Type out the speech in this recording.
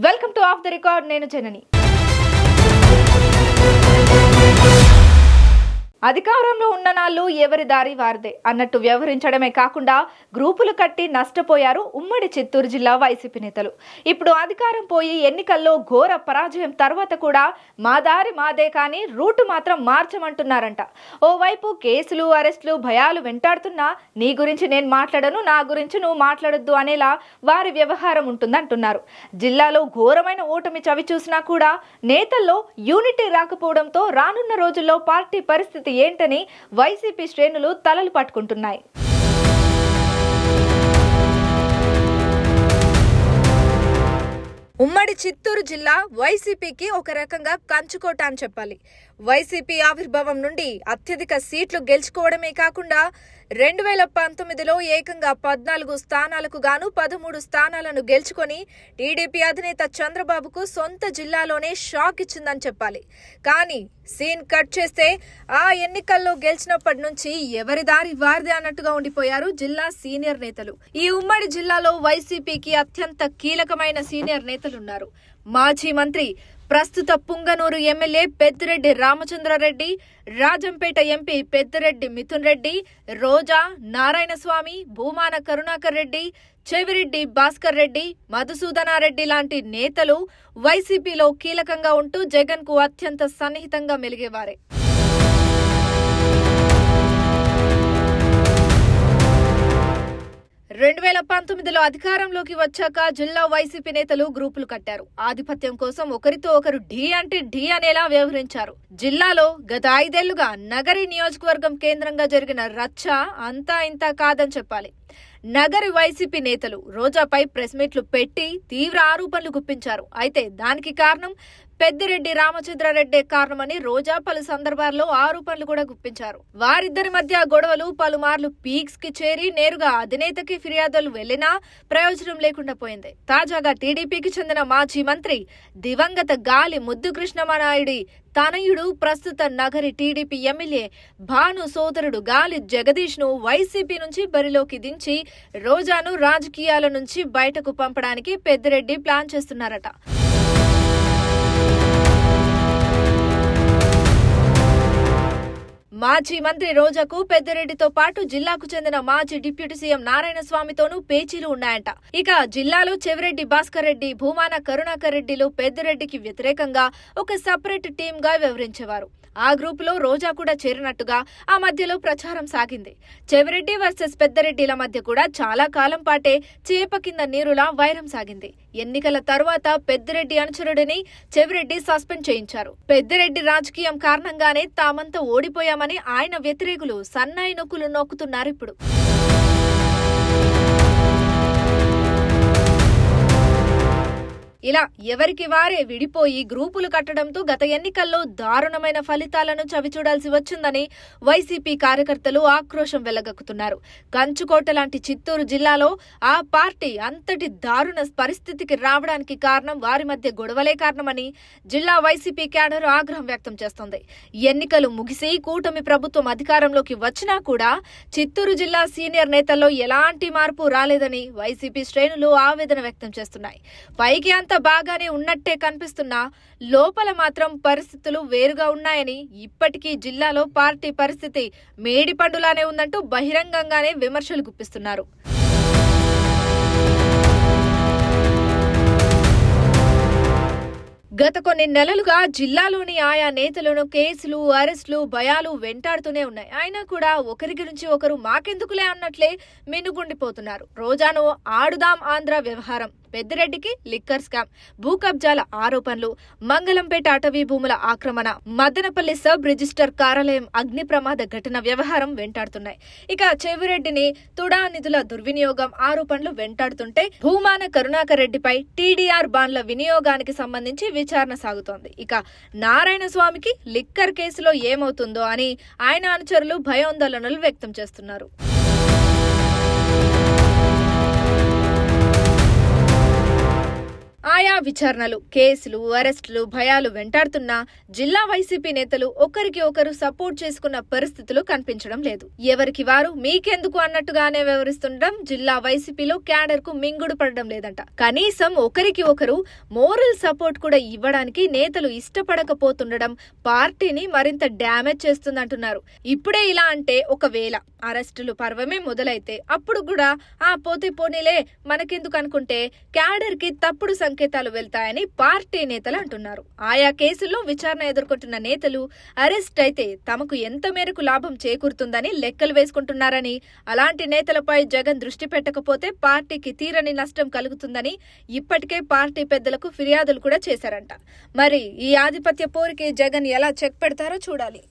Welcome to of the record. నేను జనని. అధికారంలో ఉన్న నాళ్ళు ఎవరి దారి వారిదే అన్నట్టు వ్యవహరించడమే కాకుండా గ్రూపులు కట్టి నష్టపోయారు ఉమ్మడి చిత్తూరు జిల్లా వైసీపీ నేతలు. ఇప్పుడు అధికారం పోయి ఎన్నికల్లో ఘోర పరాజయం తర్వాత కూడా మా దారి మాదే కానీ రూటు మాత్రం మార్చమంటున్నారంట. ఓవైపు కేసులు, అరెస్టులు, భయాలు వెంటాడుతున్నా నీ గురించి నేను మాట్లాడను, నా గురించి నువ్వు మాట్లాడొద్దు అనేలా వారి వ్యవహారం ఉంటుందంటున్నారు. జిల్లాలో ఘోరమైన ఓటమి చవి చూసినా కూడా నేతల్లో యూనిటీ రాకపోవడంతో రానున్న రోజుల్లో పార్టీ పరిస్థితి ఏంటని వైసీపీ శ్రేణులు తలలు పట్టుకుంటున్నాయి. ఉమ్మడి చిత్తూరు జిల్లా వైసీపీకి ఒక రకంగా కంచుకోట అని చెప్పాలి. వైసీపీ ఆవిర్భావం నుండి అత్యధిక సీట్లు గెలుచుకోవడమే కాకుండా 2019లో ఏకంగా 14 స్థానాలకు గాను 13 స్థానాలను గెలుచుకొని టీడీపీ అధినేత చంద్రబాబుకు సొంత జిల్లాలోనే షాక్ ఇచ్చిందని చెప్పాలి. కానీ సీన్ కట్ చేస్తే ఆ ఎన్నికల్లో గెలిచినప్పటి నుంచి ఎవరి దారి వారిదే అన్నట్టుగా ఉండిపోయారు జిల్లా సీనియర్ నేతలు. ఈ ఉమ్మడి జిల్లాలో వైసీపీకి అత్యంత కీలకమైన సీనియర్ నేతలున్నారు. మాజీ మంత్రి, ప్రస్తుత పుంగనూరు ఎమ్మెల్యే పెద్దిరెడ్డి రామచంద్రారెడ్డి, రాజంపేట ఎంపీ పెద్దిరెడ్డి మిథున్ రెడ్డి, రోజా, నారాయణస్వామి, భూమాన కరుణాకర్ రెడ్డి, చెవిరెడ్డి భాస్కర్ రెడ్డి, మధుసూదనారెడ్డి లాంటి నేతలు వైసీపీలో కీలకంగా ఉంటూ జగన్ కు అత్యంత సన్నిహితంగా మెలిగేవారే. 2019లో అధికారంలోకి వచ్చాక జిల్లా వైసీపీ నేతలు గ్రూపులు కట్టారు. ఆధిపత్యం కోసం ఒకరితో ఒకరు ఢీ అంటే ఢీ అనేలా వ్యవహరించారు. జిల్లాలో గత 5 ఏళ్లుగా నగరి నియోజకవర్గం కేంద్రంగా జరిగిన రచ్చ అంతా ఇంతా కాదని చెప్పాలి. నగరి వైసీపీ నేతలు రోజాపై ప్రెస్ మీట్లు పెట్టి తీవ్ర ఆరోపణలు గుప్పించారు. అయితే దానికి కారణం పెద్దిరెడ్డి రామచంద్రారెడ్డి కారణమని రోజా పలు సందర్భాల్లో ఆరోపణలు కూడా గుప్పించారు. వారిద్దరి మధ్య గొడవలు పలుమార్లు పీక్స్ కి చేరి నేరుగా అధినేతకి ఫిర్యాదులు వెళ్లినా ప్రయోజనం లేకుండా పోయింది. తాజాగా టీడీపీకి చెందిన మాజీ మంత్రి, దివంగత గాలి ముద్దు కృష్ణమనాయుడి తనయుడు, ప్రస్తుత నగరి టీడీపీ ఎమ్మెల్యే భాను సోదరుడు గాలి జగదీష్ ను వైసీపీ నుంచి బరిలోకి దించి రోజాను రాజకీయాల నుంచి బయటకు పంపడానికి పెద్దిరెడ్డి ప్లాన్ చేస్తున్నారట. మాజీ మంత్రి రోజాకు పెద్దిరెడ్డితో పాటు జిల్లాకు చెందిన మాజీ డిప్యూటీ సీఎం నారాయణస్వామితోనూ పేచీలు ఉన్నాయంట. ఇక జిల్లాలో చెవిరెడ్డి భాస్కర్ రెడ్డి, భూమాన కరుణాకర్ రెడ్డిలు పెద్దిరెడ్డికి వ్యతిరేకంగా ఒక సపరేట్ టీం గా వ్యవహరించేవారు. ఆ గ్రూప్ లో రోజా కూడా చేరినట్టుగా ఆ మధ్యలో ప్రచారం సాగింది. చెవిరెడ్డి వర్సెస్ పెద్దిరెడ్డిల మధ్య కూడా చాలా కాలం పాటే చేప కింద నీరులా వైరం సాగింది. ఎన్నికల తరువాత పెద్దిరెడ్డి అనుచరుడిని చెవిరెడ్డి సస్పెండ్ చేయించారు. పెద్దిరెడ్డి రాజకీయం కారణంగానే తామంతా ఓడిపోయామని ఆయన వ్యతిరేకులు సన్నాయి నొక్కులు నొక్కుతున్నారు ఇప్పుడు. ఇలా ఎవరికి వారే విడిపోయి గ్రూపులు కట్టడంతో గత ఎన్నికల్లో దారుణమైన ఫలితాలను చవిచూడాల్సి వచ్చిందని వైసీపీ కార్యకర్తలు ఆక్రోశం వెళ్లగక్కుతున్నారు. కంచుకోట లాంటి చిత్తూరు జిల్లాలో ఆ పార్టీ అంతటి దారుణ పరిస్థితికి రావడానికి కారణం వారి మధ్య గొడవలే కారణమని జిల్లా వైసీపీ క్యాడర్ ఆగ్రహం వ్యక్తం చేస్తోంది. ఎన్నికలు ముగిసి కూటమి ప్రభుత్వం అధికారంలోకి వచ్చినా కూడా చిత్తూరు జిల్లా సీనియర్ నేతల్లో ఎలాంటి మార్పు రాలేదని వైసీపీ శ్రేణులు ఆవేదన వ్యక్తం చేస్తున్నాయి. పైకి అంత బాగానే ఉన్నట్టే కనిపిస్తున్నా లోపల మాత్రం పరిస్థితులు వేరుగా ఉన్నాయని, ఇప్పటికీ జిల్లాలో పార్టీ పరిస్థితి మేడిపండులానే ఉందంటూ బహిరంగంగానే విమర్శలు గుప్పిస్తున్నారు. గత కొన్ని నెలలుగా జిల్లాలోని ఆయా నేతలను కేసులు, అరెస్టులు, భయాలు వెంటాడుతూనే ఉన్నాయి. అయినా కూడా ఒకరి గురించి ఒకరు మాకెందుకులే అన్నట్లే మినుగుండిపోతున్నారు. రోజాను ఆడుదాం ఆంధ్ర వ్యవహారం, పెద్దిరెడ్డికి లిక్కర్ స్కామ్, భూ కబ్జాల ఆరోపణలు, మంగళంపేట అటవీ భూముల ఆక్రమణ, మదనపల్లి సబ్ రిజిస్టర్ కార్యాలయం అగ్ని ప్రమాద ఘటన వ్యవహారం వెంటాడుతున్నాయి. ఇక చెవిరెడ్డిని తుడా నిధుల దుర్వినియోగం ఆరోపణలు వెంటాడుతుంటే భూమాన కరుణాకర్ రెడ్డిపై టీడీఆర్ బాండ్ల వినియోగానికి సంబంధించి విచారణ సాగుతోంది. ఇక నారాయణస్వామికి లిక్కర్ కేసులో ఏమవుతుందో అని ఆయన అనుచరులు భయాందోళనలు వ్యక్తం చేస్తున్నారు. ఆయా విచారణలు, కేసులు, అరెస్టులు, భయాలు వెంటాడుతున్నా జిల్లా వైసీపీ నేతలు ఒకరికి ఒకరు సపోర్ట్ చేసుకున్న పరిస్థితులు కనిపించడం లేదు. ఎవరికి వారు మీకెందుకు అన్నట్టుగానే వ్యవహరిస్తుండడం జిల్లా వైసీపీలో క్యాడర్ కు మింగుడు పడడం లేదంట. కనీసం ఒకరికి ఒకరు మోరల్ సపోర్ట్ కూడా ఇవ్వడానికి నేతలు ఇష్టపడకపోతుండడం పార్టీని మరింత డ్యామేజ్ చేస్తుందంటున్నారు. ఇప్పుడే ఇలా అంటే ఒకవేళ అరెస్టులు పర్వమే మొదలైతే అప్పుడు కూడా పోతే పోనీలే మనకెందుకు అనుకుంటే క్యాడర్ కి తప్పుడు సంకేతాలు వెళ్తాయని పార్టీ నేతలు అంటున్నారు. ఆయా కేసుల్లో విచారణ ఎదుర్కొంటున్న నేతలు అరెస్ట్ అయితే తమకు ఎంత మేరకు లాభం చేకూరుతుందని లెక్కలు వేసుకుంటున్నారని, అలాంటి నేతలపై జగన్ దృష్టి పెట్టకపోతే పార్టీకి తీరని నష్టం కలుగుతుందని ఇప్పటికే పార్టీ పెద్దలకు ఫిర్యాదులు కూడా చేశారంట. మరి ఈ ఆధిపత్య పోరుకి జగన్ ఎలా చెక్ పెడతారో చూడాలి.